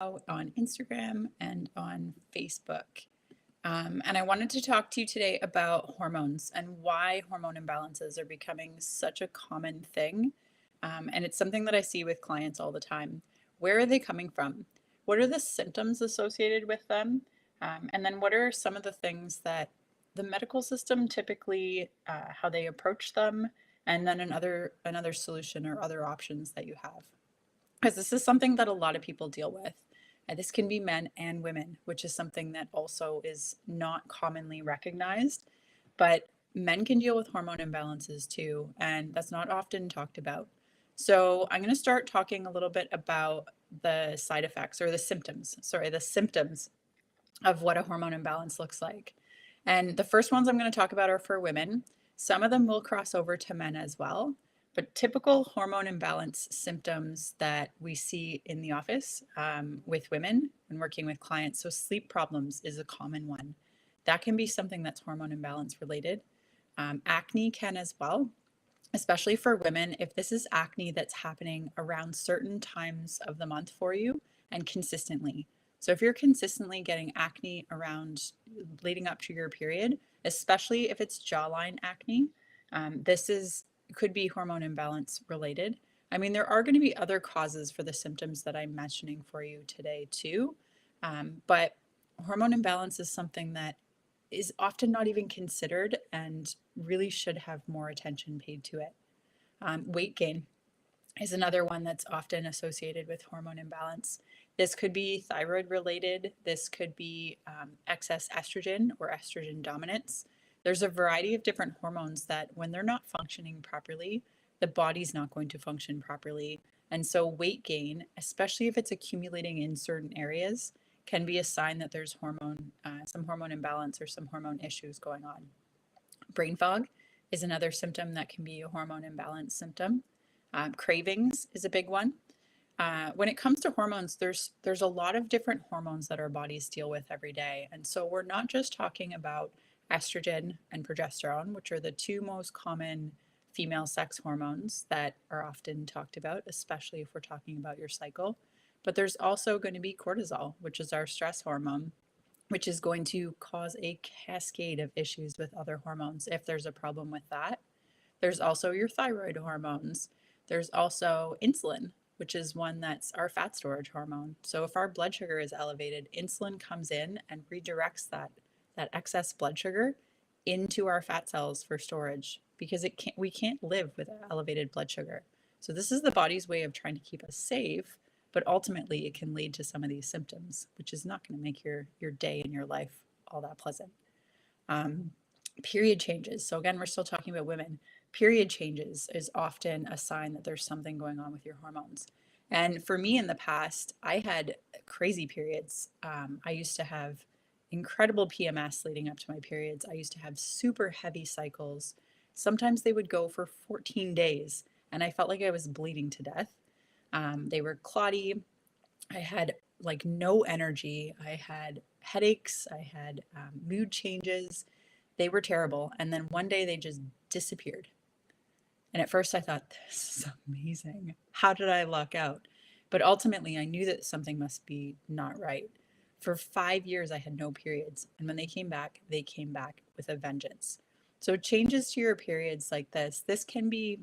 on Instagram and on Facebook. And I wanted to talk to you today about hormones and why hormone imbalances are becoming such a common thing. And it's something that I see with clients all the time. Where are they coming from? What are the symptoms associated with them? And then what are some of the things that the medical system typically, how they approach them, and then another solution or other options that you have. Because this is something that a lot of people deal with. This can be men and women, which is something that also is not commonly recognized. But men can deal with hormone imbalances too, and that's not often talked about. So I'm going to start talking a little bit about the side effects or the symptoms of what a hormone imbalance looks like. And the first ones I'm going to talk about are for women. Some of them will cross over to men as well. But typical hormone imbalance symptoms that we see in the office with women when working with clients. So, sleep problems is a common one. That can be something that's hormone imbalance related. Acne can as well, especially for women. If this is acne that's happening around certain times of the month for you and consistently. So if you're consistently getting acne around leading up to your period, especially if it's jawline acne, this is could be hormone imbalance related. I mean, there are going to be other causes for the symptoms that I'm mentioning for you today too, but hormone imbalance is something that is often not even considered and really should have more attention paid to it. Weight gain is another one that's often associated with hormone imbalance. This could be thyroid related. This could be excess estrogen or estrogen dominance. There's a variety of different hormones that, when they're not functioning properly, the body's not going to function properly. And so, weight gain, especially if it's accumulating in certain areas, can be a sign that there's some hormone imbalance or some hormone issues going on. Brain fog is another symptom that can be a hormone imbalance symptom. Cravings is a big one. When it comes to hormones, there's a lot of different hormones that our bodies deal with every day, and so we're not just talking about estrogen and progesterone, which are the two most common female sex hormones that are often talked about, especially if we're talking about your cycle. But there's also going to be cortisol, which is our stress hormone, which is going to cause a cascade of issues with other hormones if there's a problem with that. There's also your thyroid hormones. There's also insulin, which is one that's our fat storage hormone. So if our blood sugar is elevated, insulin comes in and redirects that excess blood sugar into our fat cells for storage because we can't live with elevated blood sugar. So this is the body's way of trying to keep us safe, but ultimately it can lead to some of these symptoms, which is not going to make your day and your life all that pleasant. Um, Period changes. So again, we're still talking about women. Period changes is often a sign that there's something going on with your hormones. And for me in the past, I had crazy periods. I used to have incredible PMS leading up to my periods. I used to have super heavy cycles. Sometimes they would go for 14 days, and I felt like I was bleeding to death. They were clotty. I had like no energy. I had headaches. I had mood changes. They were terrible. And then one day they just disappeared. And at first I thought, this is amazing. How did I luck out? But ultimately, I knew that something must be not right. For 5 years, I had no periods. And when they came back with a vengeance. So, changes to your periods like this can be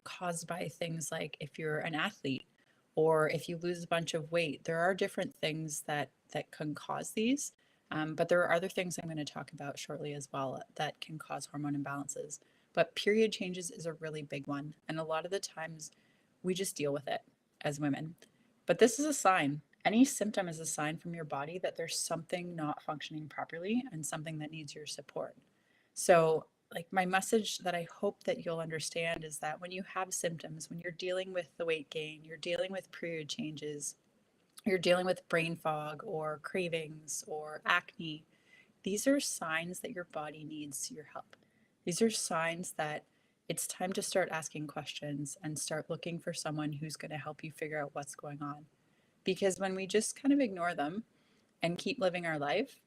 caused by things like if you're an athlete or if you lose a bunch of weight. There are different things that can cause these. But there are other things I'm going to talk about shortly as well that can cause hormone imbalances. But period changes is a really big one. And a lot of the times we just deal with it as women. But this is a sign. Any symptom is a sign from your body that there's something not functioning properly and something that needs your support. So, like, my message that I hope that you'll understand is that when you have symptoms, when you're dealing with the weight gain, you're dealing with period changes, you're dealing with brain fog or cravings or acne, these are signs that your body needs your help. These are signs that it's time to start asking questions and start looking for someone who's going to help you figure out what's going on. Because when we just kind of ignore them and keep living our life,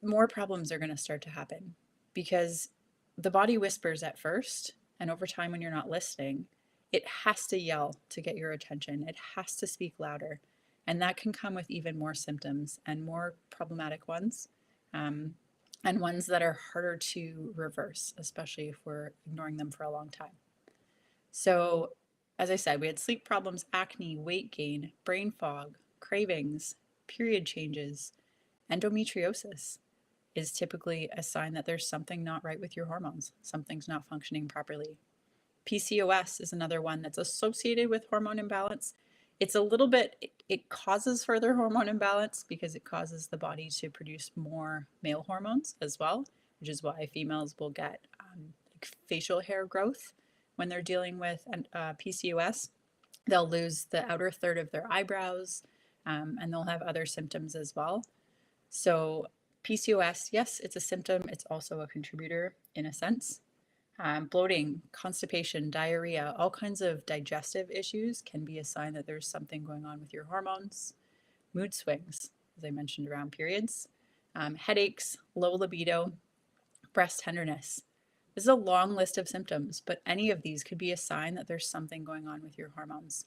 more problems are going to start to happen because the body whispers at first, and over time, when you're not listening, it has to yell to get your attention. It has to speak louder. And that can come with even more symptoms and more problematic ones, um, and ones that are harder to reverse, especially if we're ignoring them for a long time. So, as I said, we had sleep problems, acne, weight gain, brain fog, cravings, period changes. Endometriosis is typically a sign that there's something not right with your hormones, something's not functioning properly. PCOS is another one that's associated with hormone imbalance. It's a little bit, it causes further hormone imbalance because it causes the body to produce more male hormones as well, which is why females will get like facial hair growth when they're dealing with PCOS. They'll lose the outer third of their eyebrows, and they'll have other symptoms as well. So, PCOS, yes, it's a symptom, it's also a contributor in a sense. Bloating, constipation, diarrhea, all kinds of digestive issues can be a sign that there's something going on with your hormones. Mood swings, as I mentioned, around periods. Headaches, low libido, breast tenderness. This is a long list of symptoms, but any of these could be a sign that there's something going on with your hormones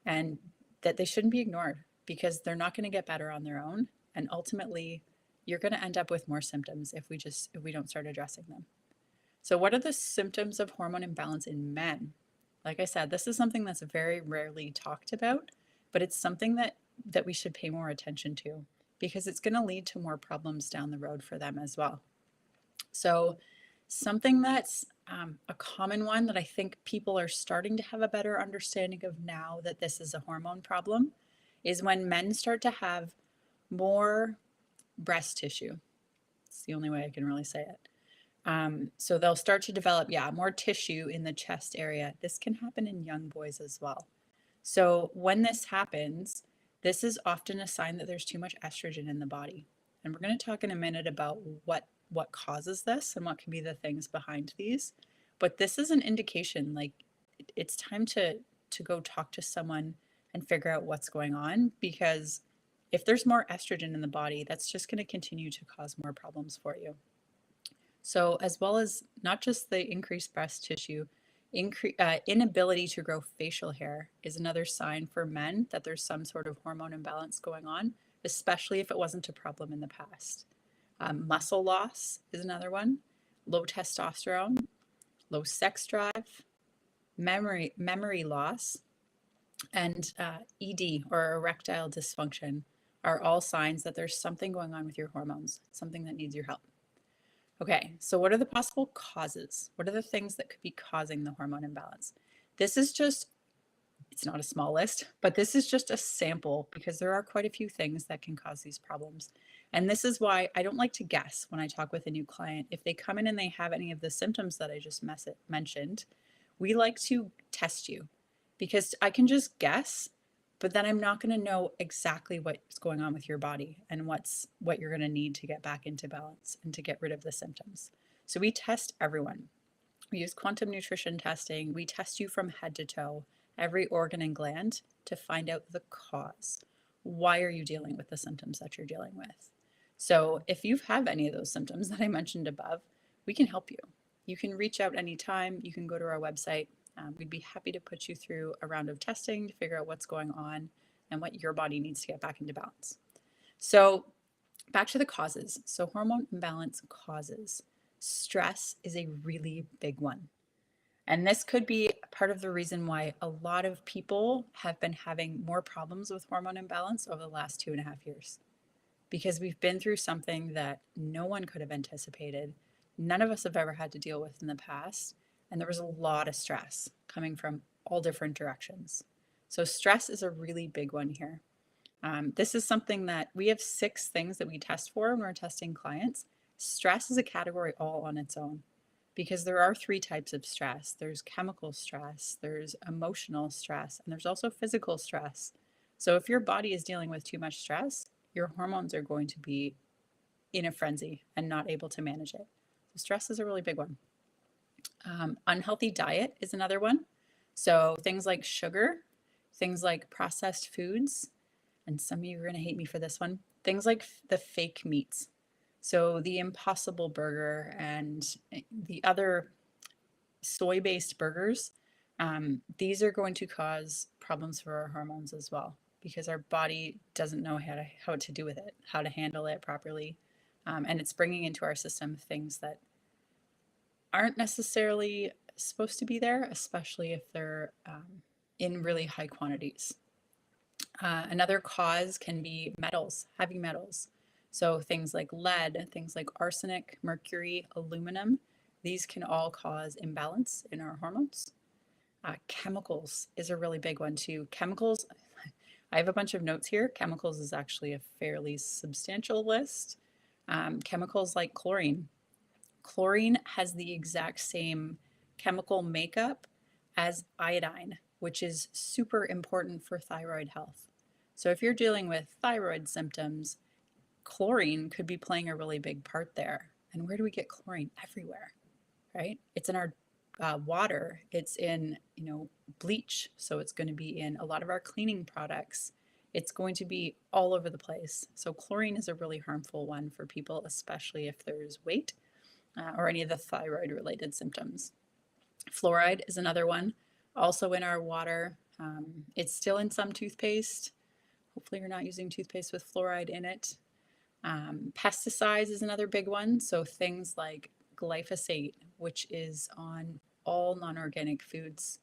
and that they shouldn't be ignored because they're not going to get better on their own. And ultimately, you're going to end up with more symptoms if we don't start addressing them. So, what are the symptoms of hormone imbalance in men? Like I said, this is something that's very rarely talked about, but it's something that we should pay more attention to because it's going to lead to more problems down the road for them as well. So, something that's a common one that I think people are starting to have a better understanding of now that this is a hormone problem is when men start to have more breast tissue. It's the only way I can really say it. So they'll start to develop, more tissue in the chest area. This can happen in young boys as well. So when this happens, this is often a sign that there's too much estrogen in the body. And we're going to talk in a minute about what causes this and what can be the things behind these. But this is an indication, like it's time to go talk to someone and figure out what's going on, because if there's more estrogen in the body, that's just going to continue to cause more problems for you. So, as well as not just the increased breast tissue, inability to grow facial hair is another sign for men that there's some sort of hormone imbalance going on, especially if it wasn't a problem in the past. Muscle loss is another one, low testosterone, low sex drive, memory loss, and ED or erectile dysfunction are all signs that there's something going on with your hormones, something that needs your help. Okay, so what are the possible causes? What are the things that could be causing the hormone imbalance? This is just, it's not a small list, but this is just a sample because there are quite a few things that can cause these problems. And this is why I don't like to guess when I talk with a new client. If they come in and they have any of the symptoms that I just mentioned, we like to test you because I can just guess, but then I'm not going to know exactly what's going on with your body and what you're going to need to get back into balance and to get rid of the symptoms. So we test everyone. We use quantum nutrition testing. We test you from head to toe, every organ and gland, to find out the cause. Why are you dealing with the symptoms that you're dealing with? So if you have any of those symptoms that I mentioned above, we can help you. You can reach out anytime. You can go to our website. We'd be happy to put you through a round of testing to figure out what's going on and what your body needs to get back into balance. So back to the causes. So hormone imbalance causes. Stress is a really big one. And this could be part of the reason why a lot of people have been having more problems with hormone imbalance over the last 2.5 years. Because we've been through something that no one could have anticipated. None of us have ever had to deal with in the past. And there was a lot of stress coming from all different directions. So stress is a really big one here. This is something that we have 6 things that we test for when we're testing clients. Stress is a category all on its own because there are 3 types of stress. There's chemical stress, there's emotional stress, and there's also physical stress. So if your body is dealing with too much stress, your hormones are going to be in a frenzy and not able to manage it. So stress is a really big one. Unhealthy diet is another one. So things like sugar, things like processed foods, and some of you are going to hate me for this one, things like the fake meats. So the Impossible Burger and the other soy-based burgers, these are going to cause problems for our hormones as well because our body doesn't know how to do with it, how to handle it properly. And it's bringing into our system things that aren't necessarily supposed to be there, especially if they're in really high quantities. Another cause can be metals, heavy metals. So things like lead, things like arsenic, mercury, aluminum, these can all cause imbalance in our hormones. Chemicals is a really big one too. Chemicals, I have a bunch of notes here. Chemicals is actually a fairly substantial list. Chemicals like chlorine. Chlorine has the exact same chemical makeup as iodine, which is super important for thyroid health. So if you're dealing with thyroid symptoms, chlorine could be playing a really big part there. And where do we get chlorine? Everywhere, right? It's in our water. It's in, bleach. So it's going to be in a lot of our cleaning products. It's going to be all over the place. So chlorine is a really harmful one for people, especially if there's weight or any of the thyroid related symptoms. Fluoride is another one, also in our water. It's still in some toothpaste. Hopefully you're not using toothpaste with fluoride in it. Pesticides is another big one. So things like glyphosate, which is on all non-organic foods.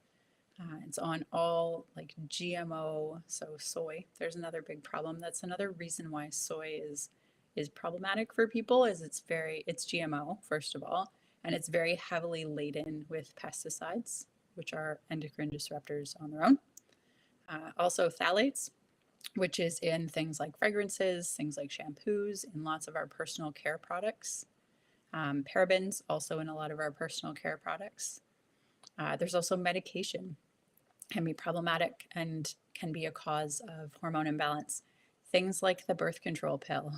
It's on all like GMO, so soy. There's another big problem. That's another reason why soy is problematic for people, is it's GMO, first of all, and it's very heavily laden with pesticides, which are endocrine disruptors on their own. Also phthalates, which is in things like fragrances, things like shampoos, in lots of our personal care products. Parabens, also in a lot of our personal care products. There's also medication, can be problematic and can be a cause of hormone imbalance. Things like the birth control pill.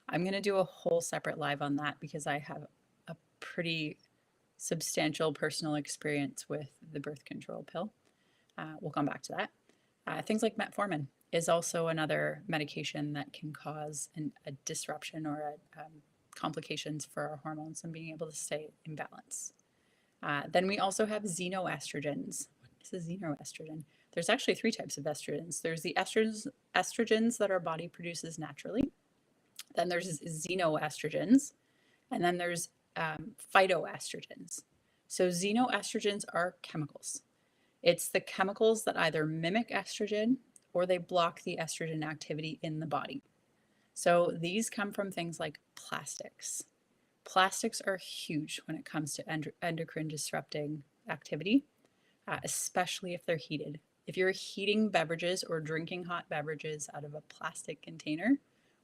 I'm going to do a whole separate live on that because I have a pretty substantial personal experience with the birth control pill. We'll come back to that. Things like metformin is also another medication that can cause a disruption or complications for our hormones and being able to stay in balance. Then we also have xenoestrogens. What is a xenoestrogen? There's actually 3 types of estrogens. There's the estrogens that our body produces naturally. Then there's xenoestrogens, and then there's phytoestrogens. So xenoestrogens are chemicals. It's the chemicals that either mimic estrogen or they block the estrogen activity in the body. So these come from things like plastics. Plastics are huge when it comes to endocrine disrupting activity, especially if they're heated. If you're heating beverages or drinking hot beverages out of a plastic container,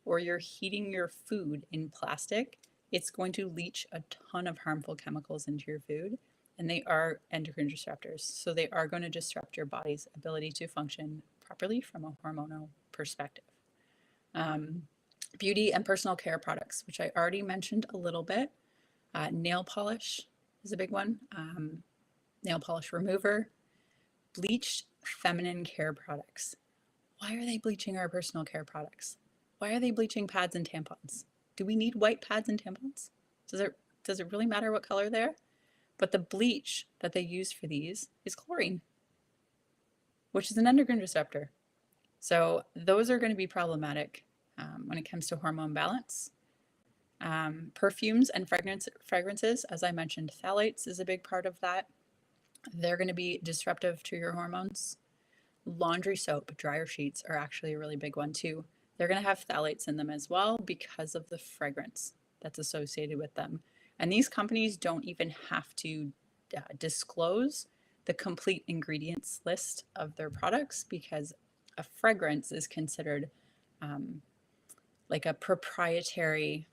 or you're heating your food in plastic, it's going to leach a ton of harmful chemicals into your food, and they are endocrine disruptors. So they are going to disrupt your body's ability to function properly from a hormonal perspective. Beauty and personal care products, which I already mentioned a little bit. Nail polish is a big one. Nail polish remover. Bleached feminine care products. Why are they bleaching our personal care products? Why are they bleaching pads and tampons? Do we need white pads and tampons? Does it really matter what color they're? But the bleach that they use for these is chlorine, which is an endocrine disruptor. So those are going to be problematic when it comes to hormone balance. Perfumes and fragrances, as I mentioned, phthalates is a big part of that. They're going to be disruptive to your hormones. Laundry soap, dryer sheets are actually a really big one too. They're going to have phthalates in them as well because of the fragrance that's associated with them. And these companies don't even have to disclose the complete ingredients list of their products because a fragrance is considered like a proprietary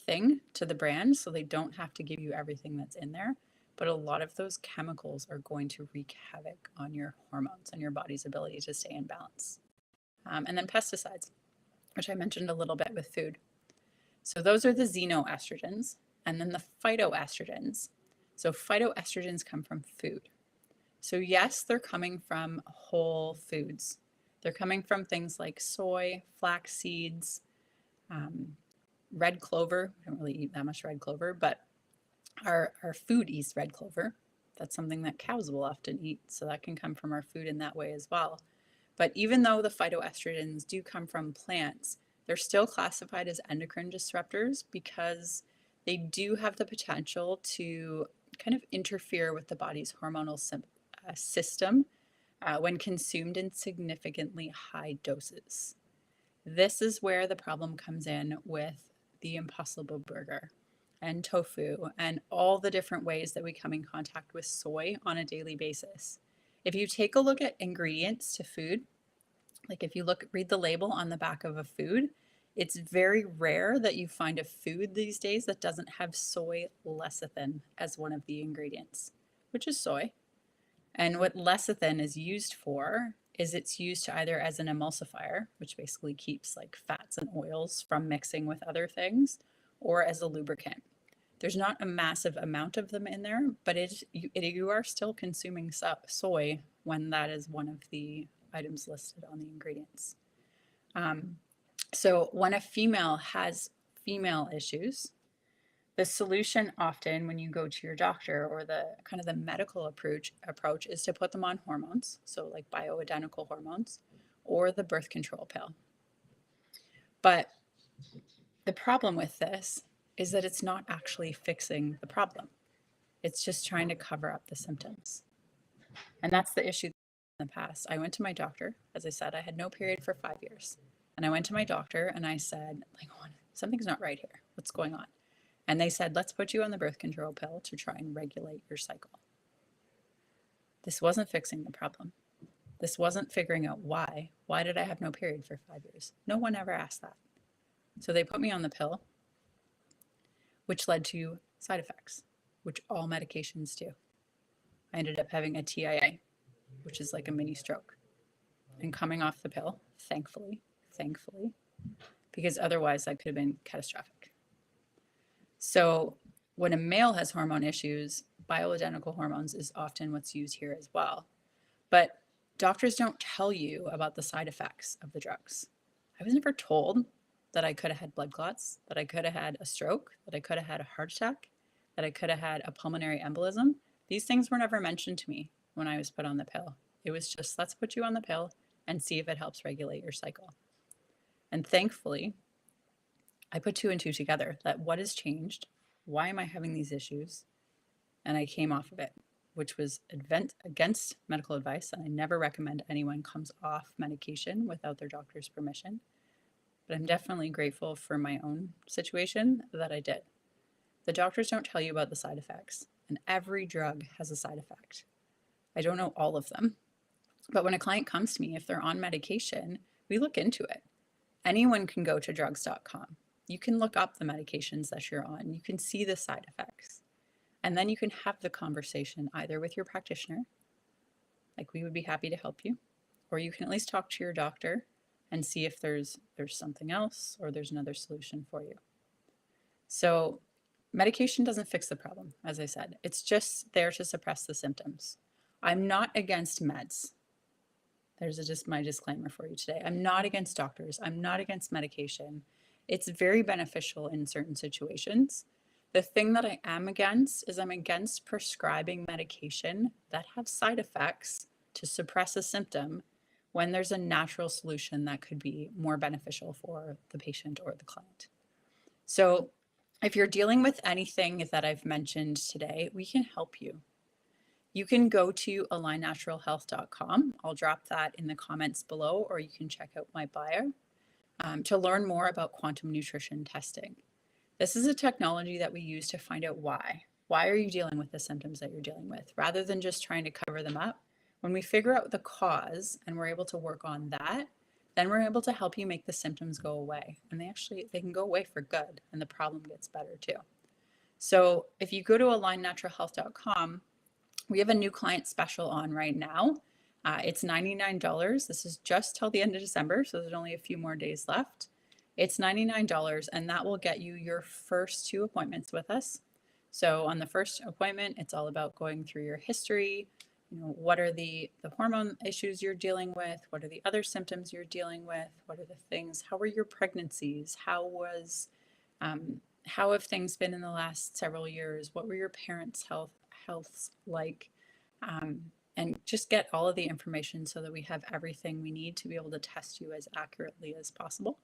thing to the brand. So they don't have to give you everything that's in there. But a lot of those chemicals are going to wreak havoc on your hormones and your body's ability to stay in balance. And then pesticides, which I mentioned a little bit with food. So those are the xenoestrogens, and then the phytoestrogens. So phytoestrogens come from food. So yes, they're coming from whole foods. They're coming from things like soy, flax seeds, red clover. We don't really eat that much red clover, but our food eats red clover. That's something that cows will often eat. So that can come from our food in that way as well. But even though the phytoestrogens do come from plants, they're still classified as endocrine disruptors because they do have the potential to kind of interfere with the body's hormonal system when consumed in significantly high doses. This is where the problem comes in with the Impossible Burger and tofu and all the different ways that we come in contact with soy on a daily basis. If you take a look at ingredients to food, like if you read the label on the back of a food, it's very rare that you find a food these days that doesn't have soy lecithin as one of the ingredients, which is soy. And what lecithin is used for is it's used either as an emulsifier, which basically keeps like fats and oils from mixing with other things, or as a lubricant. There's not a massive amount of them in there, but you are still consuming soy when that is one of the items listed on the ingredients. So when a female has female issues, the solution often when you go to your doctor or the kind of the medical approach is to put them on hormones, so like bioidentical hormones, or the birth control pill. But the problem with this is that it's not actually fixing the problem. It's just trying to cover up the symptoms. And that's the issue in the past. I went to my doctor. As I said, I had no period for 5 years. And I went to my doctor and I said, like, something's not right here. What's going on? And they said, let's put you on the birth control pill to try and regulate your cycle. This wasn't fixing the problem. This wasn't figuring out why. Why did I have no period for 5 years? No one ever asked that. So they put me on the pill, which led to side effects, which all medications do. I ended up having a TIA, which is like a mini stroke, and coming off the pill, thankfully, because otherwise that could have been catastrophic. So when a male has hormone issues, bioidentical hormones is often what's used here as well. But doctors don't tell you about the side effects of the drugs. I was never told that I could have had blood clots, that I could have had a stroke, that I could have had a heart attack, that I could have had a pulmonary embolism. These things were never mentioned to me when I was put on the pill. It was just, let's put you on the pill and see if it helps regulate your cycle. And thankfully, I put 2 and 2 together, that what has changed? Why am I having these issues? And I came off of it, which was against medical advice. And I never recommend anyone comes off medication without their doctor's permission. But I'm definitely grateful for my own situation that I did. The doctors don't tell you about the side effects, and every drug has a side effect. I don't know all of them, but when a client comes to me, if they're on medication, we look into it. Anyone can go to drugs.com. You can look up the medications that you're on. You can see the side effects. And then you can have the conversation either with your practitioner, like we would be happy to help you, or you can at least talk to your doctor and see if there's something else or there's another solution for you. So medication doesn't fix the problem, as I said. It's just there to suppress the symptoms. I'm not against meds. There's just my disclaimer for you today. I'm not against doctors. I'm not against medication. It's very beneficial in certain situations. The thing that I am against is I'm against prescribing medication that have side effects to suppress a symptom when there's a natural solution that could be more beneficial for the patient or the client. So if you're dealing with anything that I've mentioned today, we can help you. You can go to alignnaturalhealth.com. I'll drop that in the comments below, or you can check out my bio to learn more about quantum nutrition testing. This is a technology that we use to find out why. Why are you dealing with the symptoms that you're dealing with? Rather than just trying to cover them up, when we figure out the cause and we're able to work on that, then we're able to help you make the symptoms go away. And they can go away for good, and the problem gets better too. So if you go to alignnaturalhealth.com, we have a new client special on right now. It's $99. This is just till the end of December, so there's only a few more days left. It's $99, and that will get you your first 2 appointments with us. So on the first appointment, it's all about going through your history. What are the hormone issues you're dealing with? What are the other symptoms you're dealing with? What are the things? How were your pregnancies? How have things been in the last several years? What were your parents' healths like? and just get all of the information so that we have everything we need to be able to test you as accurately as possible.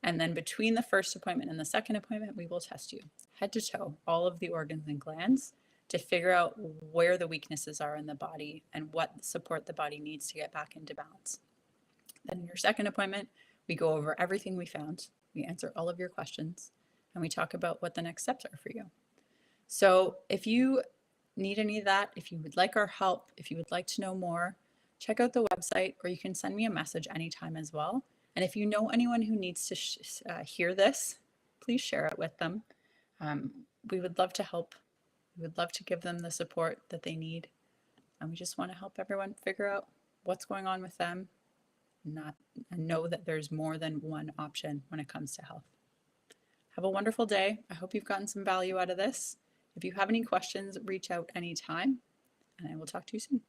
And then between the first appointment and the second appointment, we will test you head to toe, all of the organs and glands, to figure out where the weaknesses are in the body and what support the body needs to get back into balance. Then in your second appointment, we go over everything we found, we answer all of your questions, and we talk about what the next steps are for you. So if you need any of that, if you would like our help, if you would like to know more, check out the website, or you can send me a message anytime as well. And if you know anyone who needs to hear this, please share it with them. We would love to help. We would love to give them the support that they need. And we just want to help everyone figure out what's going on with them and know that there's more than one option when it comes to health. Have a wonderful day. I hope you've gotten some value out of this. If you have any questions, reach out anytime, and I will talk to you soon.